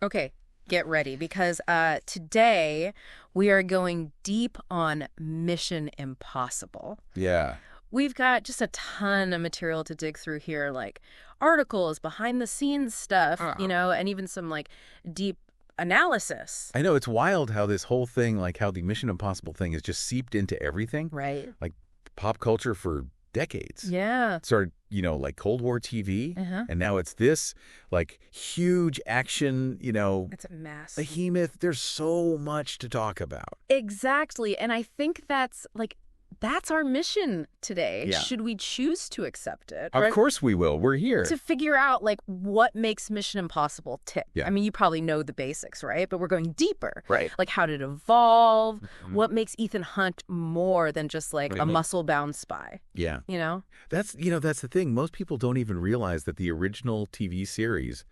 Okay, get ready because today we are going deep on Mission Impossible. Yeah. We've got just a ton of material to dig through here, like articles, behind the scenes stuff, Ah. and even some like deep analysis. I know it's wild how this whole thing, like how the Mission Impossible thing has just seeped into everything, Right. like pop culture for decades. Yeah. It started, like Cold War TV, Uh-huh. and now it's this, like huge action, It's a mess. behemoth. There's so much to talk about. Exactly. And I think that's our mission today. Yeah. Should we choose to accept it? Of course we will. We're here. To figure out like what makes Mission Impossible tick. Yeah. I mean, you probably know the basics, right? But we're going deeper. Right. Like how did it evolve? Mhm. What makes Ethan Hunt more than just like a Right. muscle-bound spy? Yeah. You know? That's the thing. Most people don't even realize that the original TV series,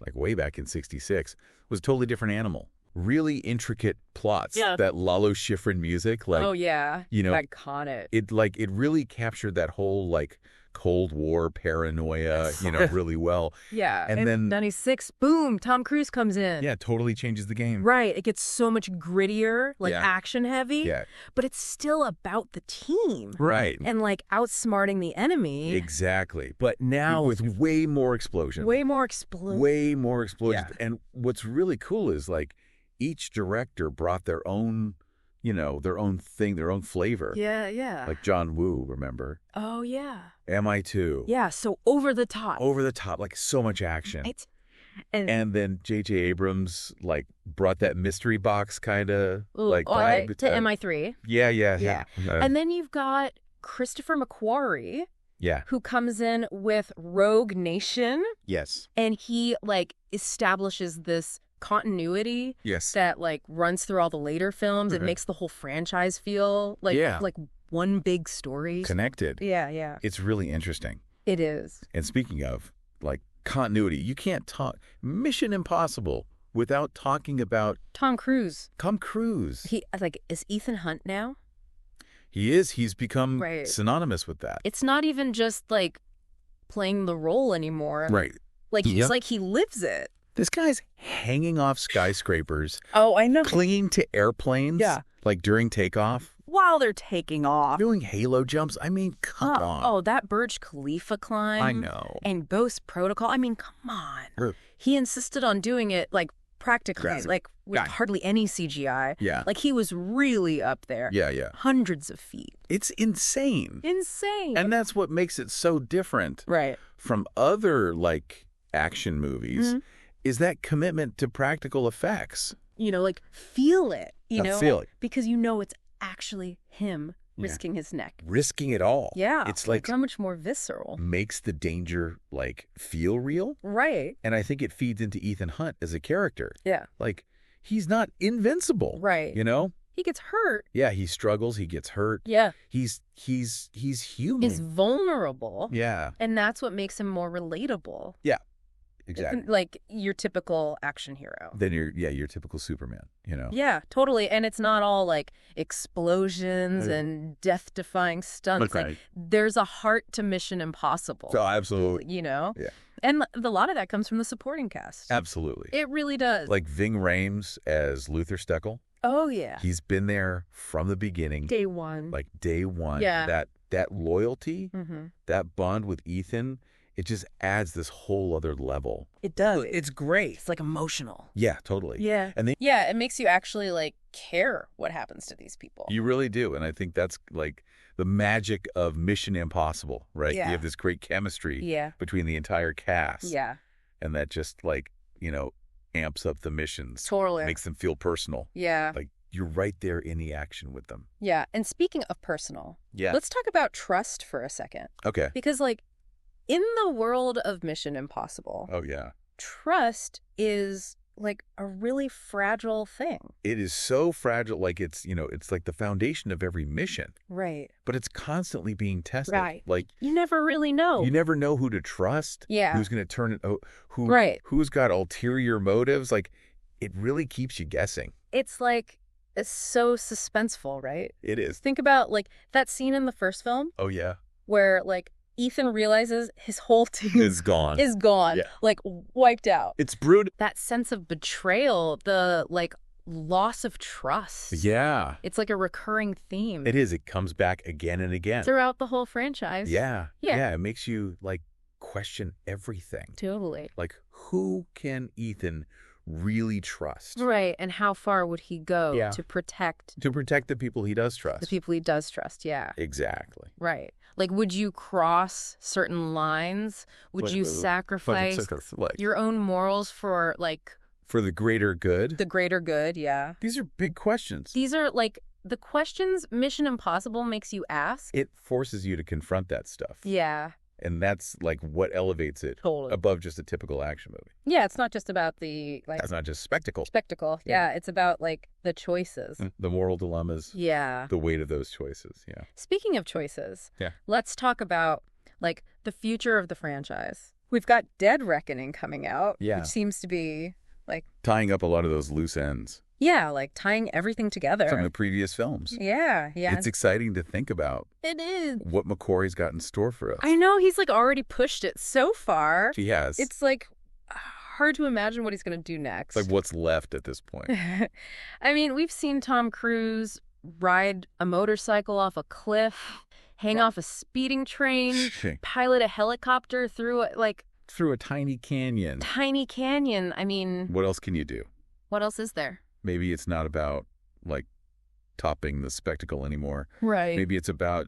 like way back in '66, was a totally different animal. Really intricate plots. Yeah. That Lalo Schifrin music, like oh yeah. Iconic. it really captured that whole like Cold War paranoia, really well. Yeah. And then 96, boom, Tom Cruise comes in. yeah, totally changes the game. Right. It gets so much grittier, like Yeah. action heavy. Yeah. But it's still about the team. Right. And like outsmarting the enemy. Exactly. But now with way more explosion. Way more explosive. Way more explosions. Yeah. And what's really cool is like each director brought their own, their own thing, their own flavor. Yeah, yeah. Like John Woo, remember? Oh, yeah. MI2. Yeah, so over the top. Over the top, like so much action. Right? And then J.J. Abrams like brought that mystery box kind of like vibe to MI3. Yeah. And then you've got Christopher McQuarrie, Yeah. who comes in with Rogue Nation, Yes. and he like establishes this continuity Yes. that like runs through all the later films. It Mhm. makes the whole franchise feel like Yeah. like one big story. Connected. Yeah. It's really interesting. It is. And speaking of like continuity, you can't talk Mission Impossible without talking about Tom Cruise. Tom Cruise. He like is Ethan Hunt now? He is. He's become Right. synonymous with that. It's not even just like playing the role anymore. Right. Like he's Yep. like he lives it. This guy's hanging off skyscrapers, Oh, I know. clinging to airplanes, Yeah. like during takeoff, While they're taking off. doing halo jumps. I mean, come on. Oh, that Burj Khalifa climb. I know. And Ghost Protocol. I mean, come on. Ugh. He insisted on doing it like practically, Yes. like with Yeah. hardly any CGI. Yeah. Like he was really up there. Yeah. Hundreds of feet. It's insane. Insane. And that's what makes it so different right. from other like action movies Mhm. is that commitment to practical effects. Like feel it, Feel it. because it's actually him Yeah. risking his neck. Risking it all. Yeah. It's like how much more visceral. makes the danger like feel real. Right. And I think it feeds into Ethan Hunt as a character. Yeah. Like he's not invincible. Right. He gets hurt. Yeah, he struggles, he gets hurt. Yeah. He's human. He's vulnerable. Yeah. And that's what makes him more relatable. Exactly. Like your typical action hero. Then you're typical Superman, Yeah, totally. And it's not all like explosions and death-defying stunts. Okay. Like there's a heart to Mission Impossible. So absolutely. Yeah. Yeah. And a lot of that comes from the supporting cast. Absolutely. It really does. Like Ving Rhames as Luther Steckel. oh yeah. He's been there from the beginning. Day one. Like day one. Yeah. That loyalty, Mm-hmm. that bond with Ethan, it just adds this whole other level. It does. It's great. It's like emotional. Yeah, totally. Yeah. And then Yeah, it makes you actually like care what happens to these people. you really do. And I think that's like the magic of Mission Impossible, right? Yeah. You have this great chemistry Yeah. between the entire cast. Yeah. And that just like, amps up the missions, Totally. makes them feel personal. Yeah. Like you're right there in the action with them. Yeah. And speaking of personal, Yeah. let's talk about trust for a second. Okay. Because, like, in the world of Mission Impossible, Oh, yeah. trust is like a really fragile thing. It is so fragile. Like it's like the foundation of every mission, Right. but it's constantly being tested. Right. Like You never really know. you never know who to trust. Yeah. Who's going to turn it? Who? Right. Who's got ulterior motives? Like it really keeps you guessing. It's like, it's so suspenseful, right? It is. Think about like that scene in the first film Oh, yeah. where like Ethan realizes his whole team It's gone. is gone, Yeah. like wiped out. It's brutal. That sense of betrayal, the like loss of trust. Yeah. It's like a recurring theme It is. It comes back again and again. throughout the whole franchise. Yeah. Yeah. Yeah. It makes you like question everything. Totally. Like, who can Ethan really trust? Right. And how far would he go Yeah. to protect To protect the people he does trust. the people he does trust? Yeah. Exactly. Right. Like, would you cross certain lines? Would you sacrifice Like, your own morals for, like, for the greater good? the greater good? Yeah. These are big questions. These are, like, the questions Mission Impossible makes you ask. It forces you to confront that stuff. Yeah. And that's like what elevates it Totally. above just a typical action movie. Yeah, it's not just about the, like, That's not just spectacle. spectacle. Yeah. Yeah, it's about, like, the choices. The moral dilemmas, Yeah. the weight of those choices. Yeah. Speaking of choices, Yeah. let's talk about, like, the future of the franchise. We've got Dead Reckoning coming out, Yeah. which seems to be, like, Tying up a lot of those loose ends yeah, like tying everything together. from the previous films. Yeah, yeah. It's exciting to think about It is. what McQuarrie's got in store for us. I know he's like already pushed it so far. He has. It's like hard to imagine what he's going to do next. like what's left at this point. I mean, we've seen Tom Cruise ride a motorcycle off a cliff, hang off a speeding train, pilot a helicopter through a, like, Through a tiny canyon. tiny canyon. I mean, What else can you do? what else is there? Maybe it's not about like topping the spectacle anymore. Right. Maybe it's about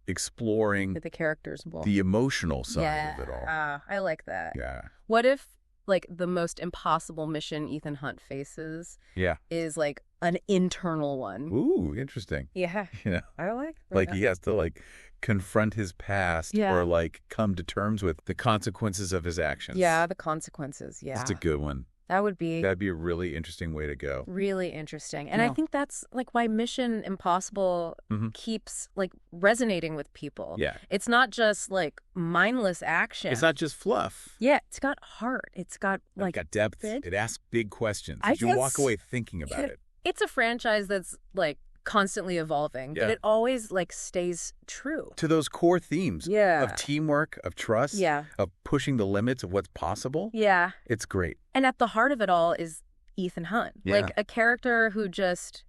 exploring The characters will. the emotional side of it all. I like that. Yeah. What if, like, the most impossible mission Ethan Hunt faces Yeah. is, like, an internal one? Ooh, interesting. Yeah, You know, I like like he has to like confront his past Yeah. or like come to terms with the consequences of his actions. Yeah, the consequences. Yeah. That's a good one. That would be That'd be a really interesting way to go. really interesting. And I Yeah. think that's, like, why Mission Impossible Mhm. keeps, like, resonating with people. Yeah. It's not just, like, mindless action. It's not just fluff. Yeah, it's got heart. It's got, It's like, got depth. big- It asks big questions. I You walk guess- away thinking about it. It's a franchise that's, like, constantly evolving, Yeah. but it always, like, stays true. To those core themes Yeah. of teamwork, of trust, Yeah. of pushing the limits of what's possible. Yeah. It's great. And at the heart of it all is Ethan Hunt. Yeah. Like, a character who just,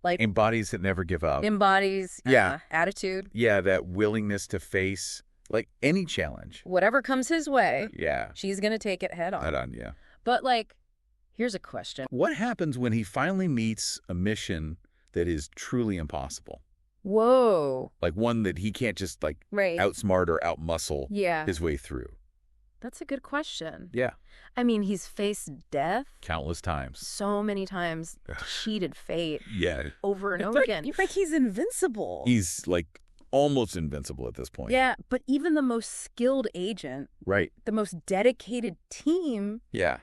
like, Embodies that never give up. embodies Yeah. attitude. Yeah, that willingness to face like any challenge. Whatever comes his way, Yeah. she's going to take it head on. Head on, yeah. But, like, here's a question. What happens when he finally meets a mission that is truly impossible? Whoa. Like one that he can't just like Right. outsmart or outmuscle Yeah. his way through. That's a good question. Yeah. I mean, he's faced death Countless times. so many times, cheated fate Yeah. over and It's over like- again. You're like, he's invincible. He's like almost invincible at this point. Yeah, but even the most skilled agent, Right. the most dedicated team, Yeah.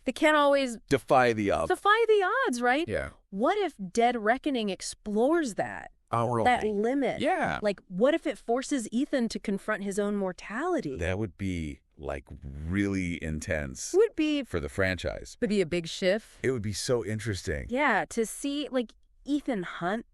they can't always Defy the odds. defy the odds, right? Yeah. What if Dead Reckoning explores that That limit? Yeah. Like, what if it forces Ethan to confront his own mortality? That would be like really intense would be for the franchise. a big shift. It would be so interesting. Yeah, to see, like, Ethan Hunt,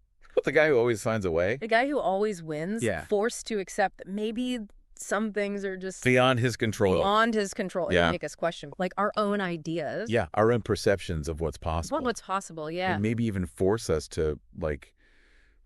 The guy who always finds a way. the guy who always wins, Yeah. forced to accept that maybe some things are just Beyond his control. beyond his control. Yeah. And make us question, like, our own ideas. Yeah. Our own perceptions of what's possible. What's possible, yeah. And maybe even force us to like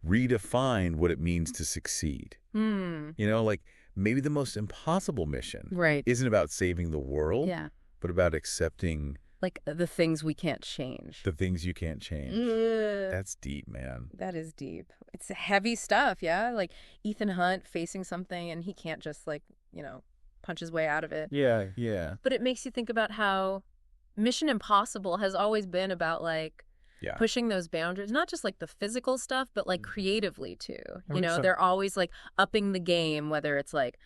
redefine what it means to succeed. You know, like maybe the most impossible mission Right. isn't about saving the world, Yeah. but about accepting Like, the things we can't change. the things you can't change. Ugh. That's deep, man. That is deep. It's heavy stuff, yeah? Like, Ethan Hunt facing something and he can't just, like, punch his way out of it. Yeah, yeah. But it makes you think about how Mission Impossible has always been about, like, Yeah. pushing those boundaries, not just like the physical stuff, but like creatively too. You know, 100%. they're always like upping the game, whether it's like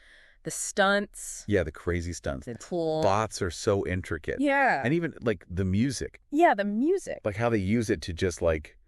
the stunts, Yeah, the crazy stunts. the tool. Bots are so intricate. Yeah. And even like the music, Yeah, the music. like how they use it to just like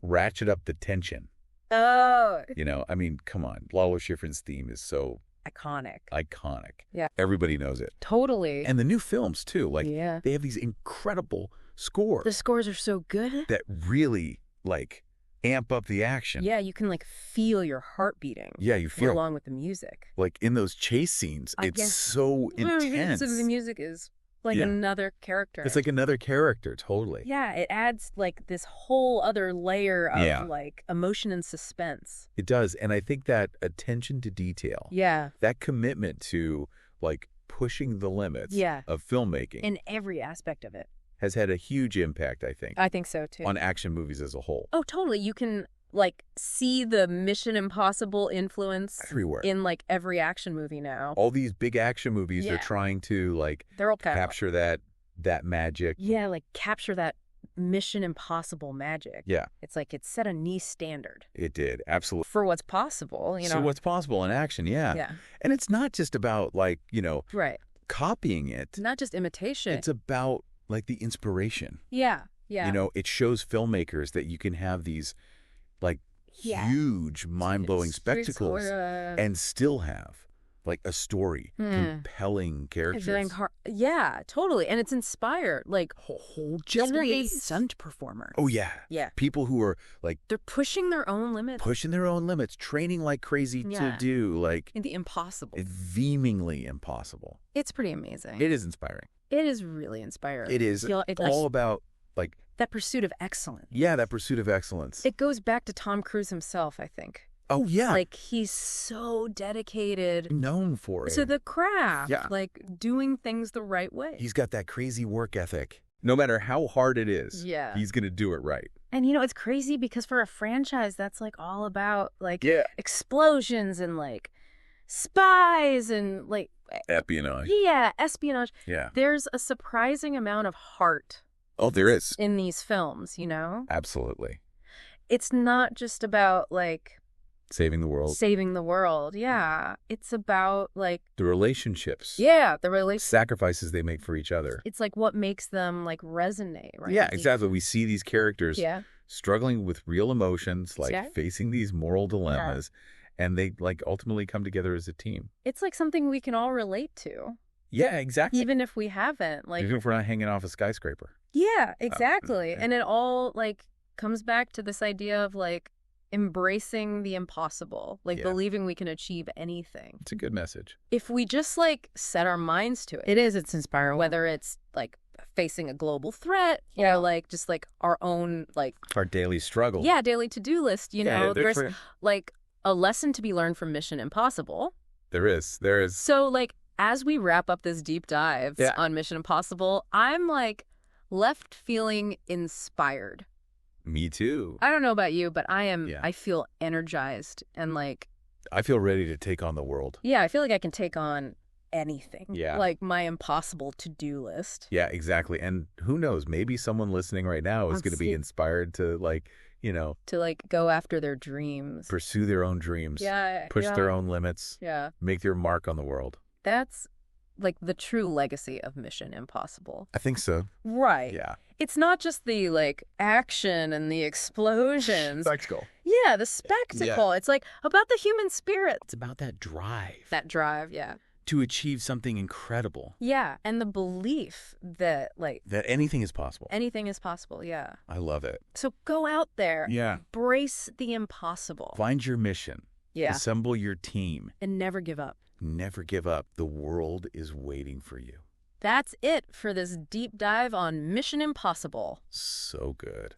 ratchet up the tension. Oh, You know, I mean, come on. Lalo Schifrin's theme is so iconic. iconic. Yeah. Everybody knows it. Totally. And the new films too. Like yeah. they have these incredible scores The scores are so good. that really like amp up the action. Yeah, you can, like, feel your heart beating. Yeah, you feel along with the music. like in those chase scenes, it's guess- so intense. So the music is like another character. It's like another character, totally. Yeah, it adds like this whole other layer of like emotion and suspense. It does. And I think that attention to detail, that commitment to like pushing the limits of filmmaking in every aspect of it has had a huge impact, I think. I think so too. On action movies as a whole. Oh, totally. You can like see the Mission Impossible influence everywhere in like every action movie now. All these big action movies, they're trying to like they're all capture that magic. Yeah, like capture that Mission Impossible magic. Yeah. It's like it set a new standard. It did, absolutely. For what's possible, you know. So what's possible in action, yeah. And it's not just about like, you know, copying it. Not just imitation. It's about like the inspiration. Yeah. You know, it shows filmmakers that you can have these like huge, mind-blowing spectacles and still have like a story, compelling characters. Yeah, totally. And it's inspired like whole generations. Stunt performers. Oh, yeah. Yeah. People who are like... They're pushing their own limits. Training like crazy to do like... In the impossible. Veemingly impossible. It's pretty amazing. It is inspiring. It is really inspiring. It is all about like... That pursuit of excellence. Yeah, that pursuit of excellence. It goes back to Tom Cruise himself, I think. Oh, yeah. Like, he's so dedicated. Known for it. To the craft. Yeah. Like, doing things the right way. He's got that crazy work ethic. No matter how hard it is, he's going to do it right. And, you know, it's crazy because for a franchise, that's, like, all about, like, explosions and, like, spies and, like... Espionage. Yeah, espionage. Yeah. There's a surprising amount of heart. Oh, there is. In these films, you know? Absolutely. It's not just about, like... Saving the world. Saving the world, yeah. It's about, like... The relationships. Yeah, the relationships. Sacrifices they make for each other. It's, like, what makes them, like, resonate, right? Yeah, exactly. We see these characters struggling with real emotions, like facing these moral dilemmas, and they, like, ultimately come together as a team. It's, like, something we can all relate to. Yeah, exactly. Even if we haven't, like... Even if we're not hanging off a skyscraper. Yeah, exactly. And it all, like, comes back to this idea of, like, embracing the impossible, like believing we can achieve anything. It's a good message. If we just like set our minds to it. It's inspiring. Whether it's like facing a global threat, you know, like just like our own like our daily struggle. Yeah, daily to-do list, you know. There's like a lesson to be learned from Mission Impossible. There is. So like as we wrap up this deep dive on Mission Impossible, I'm like left feeling inspired. Me too. I don't know about you, but I feel energized and like... I feel ready to take on the world. Yeah, I feel like I can take on anything. Yeah. Like my impossible to-do list. Yeah, exactly. And who knows, maybe someone listening right now is going to be inspired to like, you know... To like go after their dreams. Pursue their own dreams. Yeah. Push their own limits. Yeah. Make their mark on the world. That's like the true legacy of Mission Impossible. I think so. Right. Yeah. It's not just the like action and the explosions. Spectacle. Yeah, the spectacle. Yeah. It's like about the human spirit. It's about that drive. That drive, yeah. To achieve something incredible. Yeah, and the belief that like... That anything is possible. Anything is possible, yeah. I love it. So go out there. Yeah. Embrace the impossible. Find your mission. Yeah. Assemble your team. And never give up. Never give up. The world is waiting for you. That's it for this deep dive on Mission Impossible. So good.